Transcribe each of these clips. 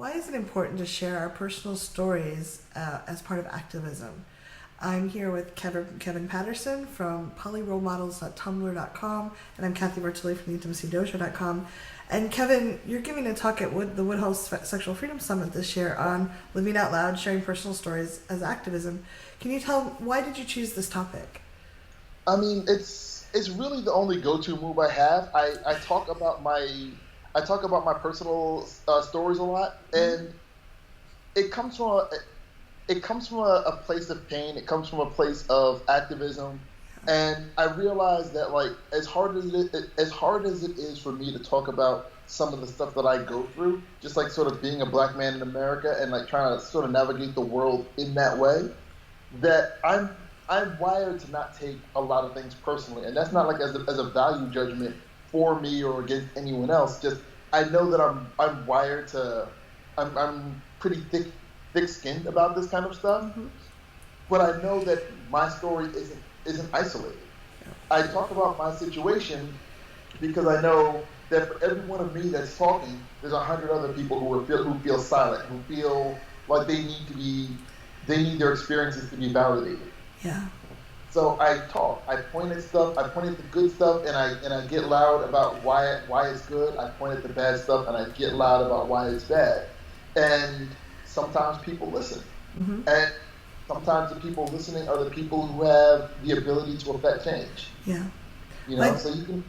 Why is it important to share our personal stories as part of activism? I'm here with Kevin Patterson from polyrolemodels.tumblr.com, and I'm Kathy Bertolli from theintimacydojo.com. And Kevin, you're giving a talk at the Woodhull Sexual Freedom Summit this year on living out loud, sharing personal stories as activism. Can you tell why did you choose this topic? I mean, it's really the only go-to move I have. I talk about my personal stories a lot, and it comes from a place of pain. It comes from a place of activism, and I realize that, like, as hard as it is for me to talk about some of the stuff that I go through, just like sort of being a black man in America and like trying to sort of navigate the world in that way, that I'm wired to not take a lot of things personally, and that's not like as a value judgment for me or against anyone else. Just I know that I'm wired to I'm pretty thick-skinned about this kind of stuff, but I know that my story isn't isolated. I talk about my situation because I know that for every one of me that's talking, there's 100 other people who feel silent, who feel like they need their experiences to be validated. Yeah. So I talk. I point at stuff. I point at the good stuff, and I get loud about why it's good. I point at the bad stuff, and I get loud about why it's bad. And sometimes people listen, and sometimes the people listening are the people who have the ability to affect change. Yeah. So you can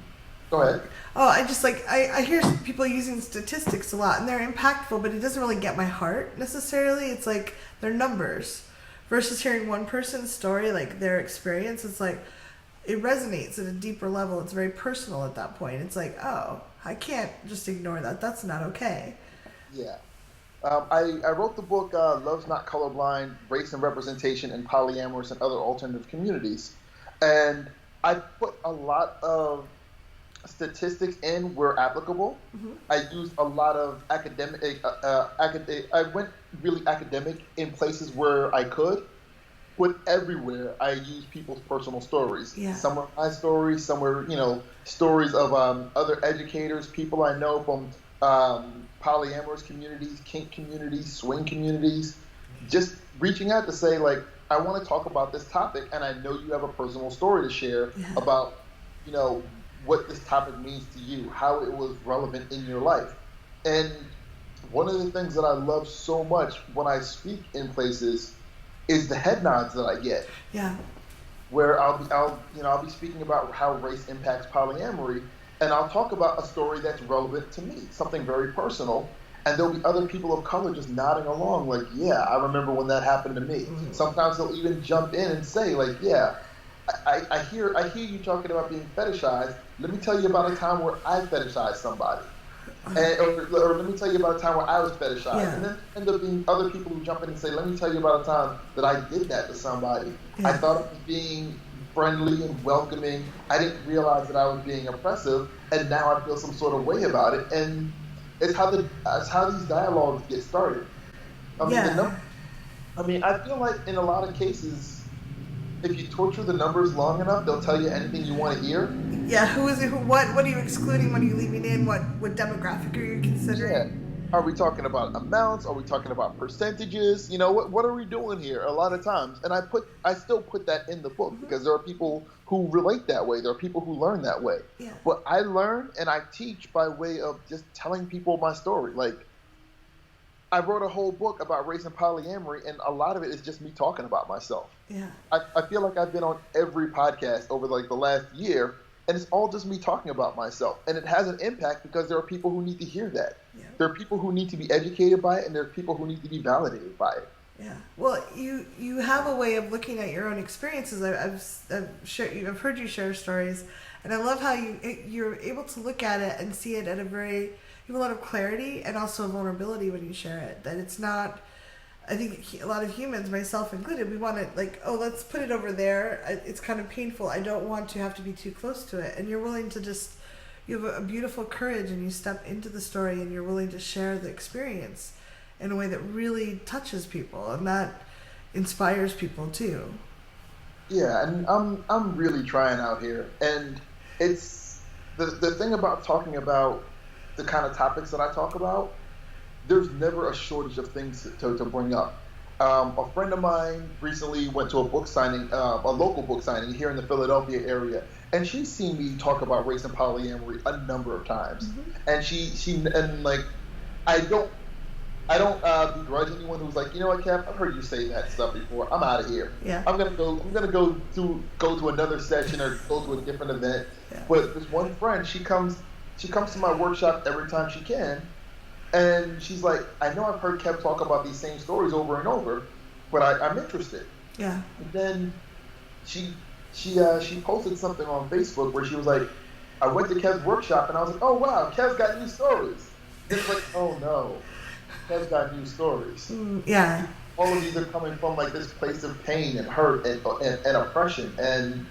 go ahead. Oh, I hear people using statistics a lot, and they're impactful, but it doesn't really get my heart necessarily. It's like they're numbers. Versus hearing one person's story, like their experience, it's like it resonates at a deeper level. It's very personal at that point. It's like, oh, I can't just ignore that. That's not okay. Yeah. I wrote the book Love's Not Colorblind, Race and Representation in Polyamorous and Other Alternative Communities. And I put a lot of statistics in where applicable. I used a lot of academic. I went really academic in places where I could, but everywhere I use people's personal stories. Yeah. Some are my stories, some were stories of other educators, people I know from polyamorous communities, kink communities, swing communities, just reaching out to say, like, I want to talk about this topic, and I know you have a personal story to share about, what this topic means to you, how it was relevant in your life. And one of the things that I love so much when I speak in places is the head nods that I get. Yeah. Where I'll be speaking about how race impacts polyamory, and I'll talk about a story that's relevant to me, something very personal, and there'll be other people of color just nodding along, like, yeah, I remember when that happened to me. Sometimes they'll even jump in and say, like, yeah, I hear you talking about being fetishized. Let me tell you about a time where I fetishized somebody. Or let me tell you about a time where I was fetishized. Yeah. And then end up being other people who jump in and say, let me tell you about a time that I did that to somebody. Yeah. I thought it was being friendly and welcoming. I didn't realize that I was being oppressive, and now I feel some sort of way about it. And it's how these dialogues get started. I feel like in a lot of cases, if you torture the numbers long enough, they'll tell you anything you want to hear. Yeah, who is it? What are you excluding? What are you leaving in? What demographic are you considering? Yeah. Are we talking about amounts? Are we talking about percentages? What are we doing here a lot of times? And I still put that in the book because there are people who relate that way. There are people who learn that way. Yeah. But I learn and I teach by way of just telling people my story. Like, I wrote a whole book about race and polyamory, and a lot of it is just me talking about myself. Yeah. I feel like I've been on every podcast over like the last year, and it's all just me talking about myself. And it has an impact because there are people who need to hear that. Yeah. There are people who need to be educated by it, and there are people who need to be validated by it. Yeah. Well, you have a way of looking at your own experiences. I've heard you share stories, and I love how you're able to look at it and see it at you have a lot of clarity and also vulnerability when you share it. That it's not, I think a lot of humans, myself included, we want it like, oh, let's put it over there. It's kind of painful. I don't want to have to be too close to it. And you're willing to you have a beautiful courage, and you step into the story, and you're willing to share the experience in a way that really touches people, and that inspires people too. Yeah, and I'm really trying out here. And it's the thing about talking about the kind of topics that I talk about there's never a shortage of things to bring up. A friend of mine recently went to a book signing, a local book signing here in the Philadelphia area, and she's seen me talk about race and polyamory a number of times. Hmm. And and like, I don't I don't begrudge anyone who's like, you know what, Kev, I've heard you say that stuff before. I'm out of here. Yeah. I'm gonna go to another session or go to a different event. Yeah. But this one friend, she comes to my workshop every time she can, and she's like, I know I've heard Kev talk about these same stories over and over, but I'm interested. Yeah. And then she she posted something on Facebook where she was like, I went to Kev's workshop and I was like, oh wow, Kev's got new stories. It's like, oh no, Kev's got new stories. Yeah. All of these are coming from like this place of pain and hurt and oppression. And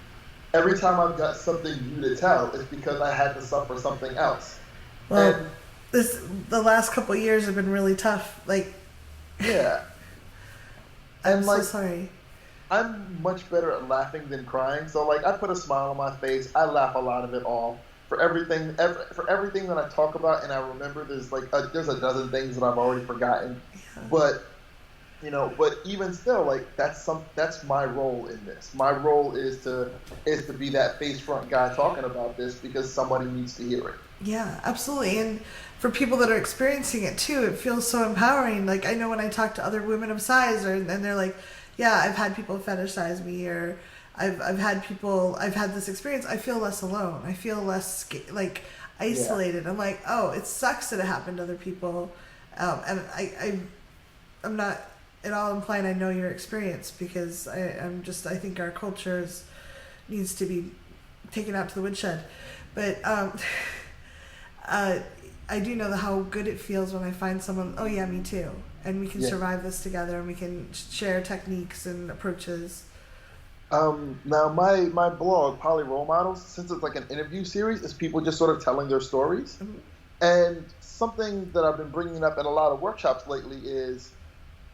every time I've got something new to tell, it's because I had to suffer something else. Well, And the last couple of years have been really tough. Like, yeah, I'm and so like sorry. I'm much better at laughing than crying. So like I put a smile on my face. I laugh a lot of it off. For everything that I talk about and I remember, there's a dozen things that I've already forgotten. Yeah. But but even still, like that's my role in this. My role is to be that face front guy talking about this because somebody needs to hear it. Yeah, absolutely. And for people that are experiencing it too, it feels so empowering. Like, I know when I talk to other women of size, and they're like, yeah, I've had people fetishize me, or I've had this experience. I feel less alone. I feel less like isolated. I'm like, oh, it sucks that it happened to other people. And I'm not at all implying I know your experience, because I think our culture needs to be taken out to the woodshed. But I do know how good it feels when I find someone, oh yeah, me too. And we can survive this together, and we can share techniques and approaches. Now my blog, Poly Role Models, since it's like an interview series, is people just sort of telling their stories. Mm-hmm. And something that I've been bringing up in a lot of workshops lately is,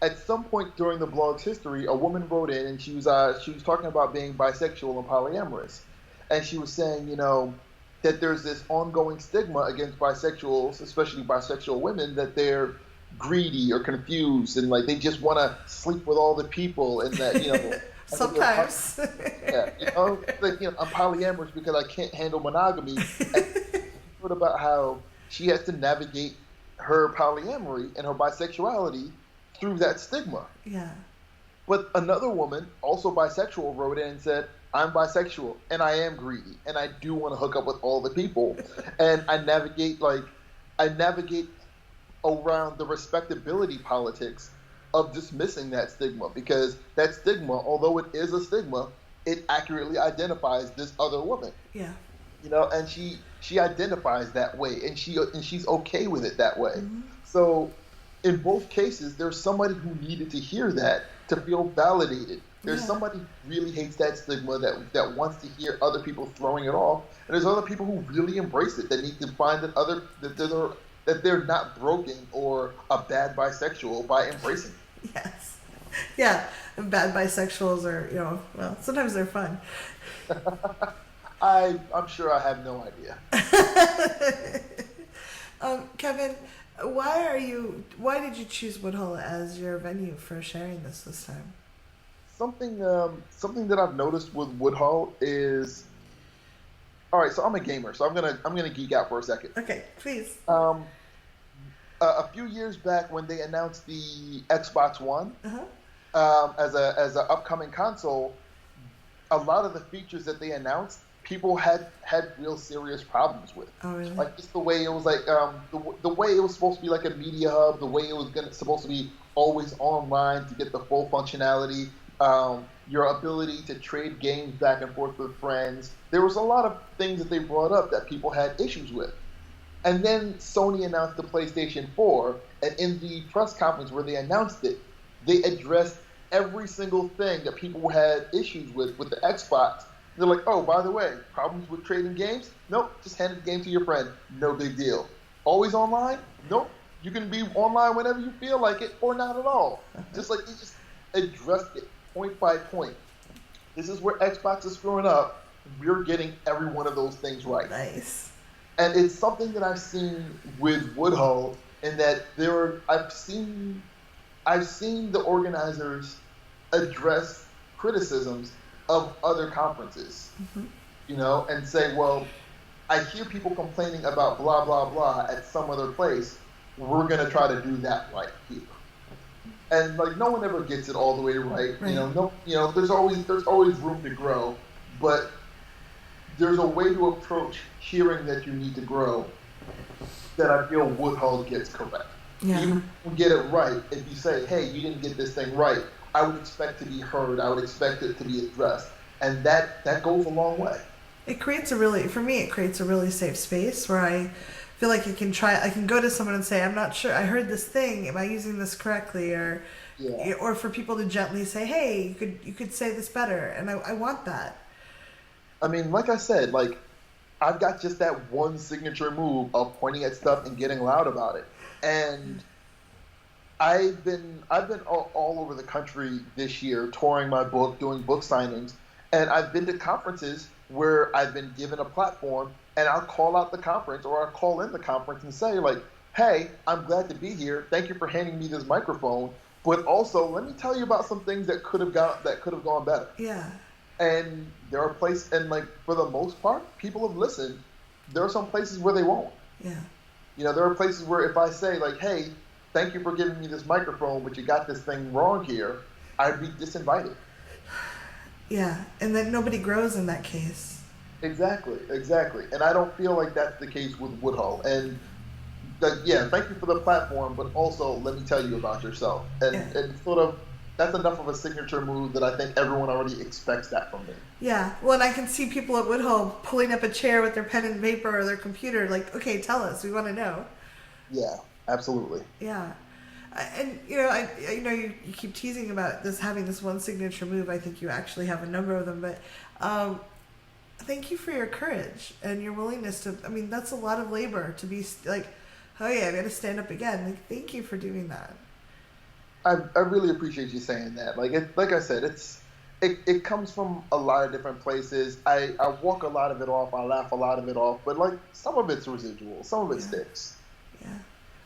at some point during the blog's history, a woman wrote in and she was talking about being bisexual and polyamorous, and she was saying, that there's this ongoing stigma against bisexuals, especially bisexual women, that they're greedy or confused and like they just want to sleep with all the people, and that Sometimes. I'm polyamorous because I can't handle monogamy. And what about how she has to navigate her polyamory and her bisexuality through that stigma? Yeah. But another woman, also bisexual, wrote in and said, I'm bisexual and I am greedy and I do want to hook up with all the people. And I navigate around the respectability politics of dismissing that stigma, because that stigma, although it is a stigma, it accurately identifies this other woman. Yeah. And she identifies that way, and she's okay with it that way. Mm-hmm. So in both cases, there's somebody who needed to hear that to feel validated. There's somebody who really hates that stigma, that wants to hear other people throwing it off, and there's other people who really embrace it, that need to find that they're not broken or a bad bisexual by embracing it. Yes. Yeah. And bad bisexuals are, well, sometimes they're fun. I'm sure I have no idea. Kevin, why did you choose Woodhull as your venue for sharing this time? Something that I've noticed with Woodhull is, all right, so I'm a gamer, so I'm gonna geek out for a second. Okay, please. A few years back when they announced the Xbox One as a upcoming console, a lot of the features that they announced, people had real serious problems with. Oh, really? Like just the way it was like the way it was supposed to be like a media hub, the way it was supposed to be always online to get the full functionality, your ability to trade games back and forth with friends. There was a lot of things that they brought up that people had issues with. And then Sony announced the PlayStation 4, and in the press conference where they announced it, they addressed every single thing that people had issues with the Xbox. They're like, oh, by the way, problems with trading games? Nope, just hand the game to your friend. No big deal. Always online? Nope. You can be online whenever you feel like it, or not at all. Just like they just addressed it point by point. This is where Xbox is screwing up. We're getting every one of those things right. Nice. And it's something that I've seen with Woodhull in that I've seen the organizers address criticisms of other conferences, and say, well, I hear people complaining about blah blah blah at some other place. We're gonna try to do that right here. And like no one ever gets it all the way right. Right. No, there's always room to grow, but there's a way to approach hearing that you need to grow that I feel Woodhull gets correct. Yeah. Even if you get it right, if you say, hey, you didn't get this thing right, I would expect to be heard. I would expect it to be addressed. And that goes a long way. For me, it creates a really safe space where I feel like I can go to someone and say, I'm not sure, I heard this thing, am I using this correctly? Yeah. Or for people to gently say, hey, you could say this better. And I want that. I mean, like I said, like I've got just that one signature move of pointing at stuff and getting loud about it. And I've been all over the country this year, touring my book, doing book signings, and I've been to conferences where I've been given a platform, and I'll call out the conference or I'll call in the conference and say like, "Hey, I'm glad to be here. Thank you for handing me this microphone, but also let me tell you about some things that could have gone better." Yeah. And there are places, and like for the most part, people have listened. There are some places where they won't. Yeah. There are places where if I say like, "Hey, thank you for giving me this microphone, but you got this thing wrong here," I'd be disinvited. Yeah. And then nobody grows in that case. Exactly. And I don't feel like that's the case with Woodhull. And yeah, thank you for the platform, but also let me tell you about yourself. And Yeah. and sort of that's enough of a signature move that I think everyone already expects that from me. Yeah. Well, and I can see people at Woodhull pulling up a chair with their pen and paper or their computer, like, okay, tell us, we want to know. Yeah, absolutely. Yeah. And you keep teasing about this having this one signature move. I think you actually have a number of them, but thank you for your courage and your willingness to. I mean, that's a lot of labor to be like, oh yeah, I got to stand up again. Like, thank you for doing that. I really appreciate you saying that. Like I said, it comes from a lot of different places. I walk a lot of it off. I laugh a lot of it off, but like some of it's residual. Some of it sticks. Yeah.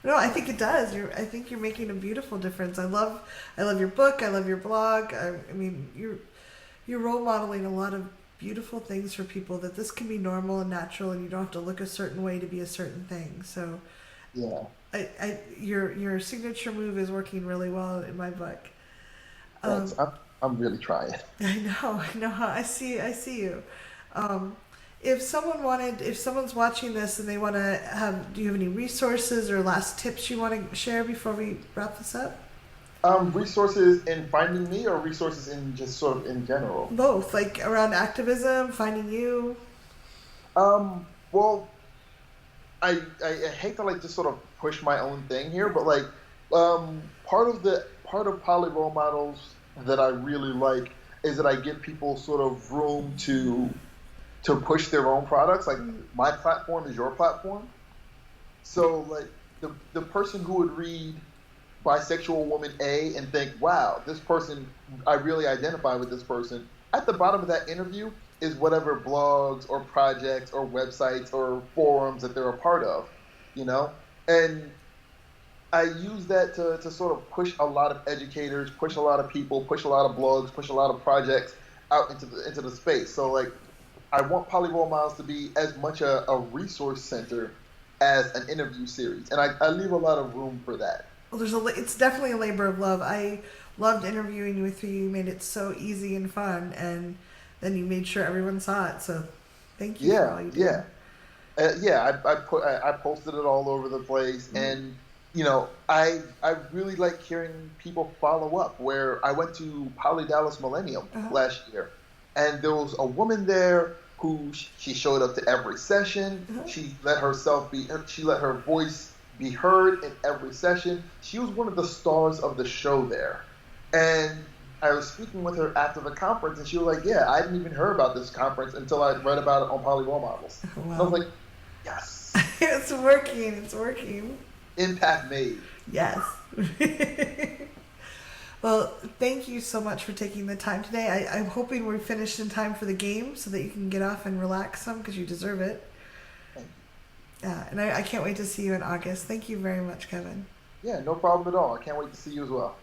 No, I think it does. I think you're making a beautiful difference. I love your book. I love your blog. I mean, you're role modeling a lot of beautiful things for people, that this can be normal and natural, and you don't have to look a certain way to be a certain thing. So, Yeah. Your signature move is working really well in my book. Thanks. I'm really trying. I know. I see you. If someone's watching this and they want to do you have any resources or last tips you want to share before we wrap this up? Resources in finding me, or resources in just sort of in general? Both, like around activism, finding you. Well, I hate to like just sort of push my own thing here, but like part of Poly Role Models that I really like is that I give people sort of room to push their own products. Like my platform is your platform. So like the person who would read bisexual woman A and think, wow, this person, I really identify with this person. At the bottom of that interview is whatever blogs or projects or websites or forums that they're a part of, And I use that to sort of push a lot of educators, push a lot of people, push a lot of blogs, push a lot of projects out into the space. So like, I want Poly Role Models to be as much a resource center as an interview series, and I leave a lot of room for that. Well, it's definitely a labor of love. I loved interviewing with you. You made it so easy and fun, and then you made sure everyone saw it. So, thank you for all you did. I posted it all over the place, and I really like hearing people follow up. Where I went to Poly Dallas Millennium last year, and there was a woman there who she showed up to every session. She let her voice be heard in every session. She was one of the stars of the show there. And I was speaking with her after the conference, and she was like, yeah, I didn't even hear about this conference until I read about it on Poly Role Models. Wow. So I was like, yes. It's working. Impact made. Yes. Well, thank you so much for taking the time today. I'm hoping we're finished in time for the game so that you can get off and relax some, because you deserve it. Thank Yeah, and I can't wait to see you in August. Thank you very much, Kevin. Yeah, no problem at all. I can't wait to see you as well.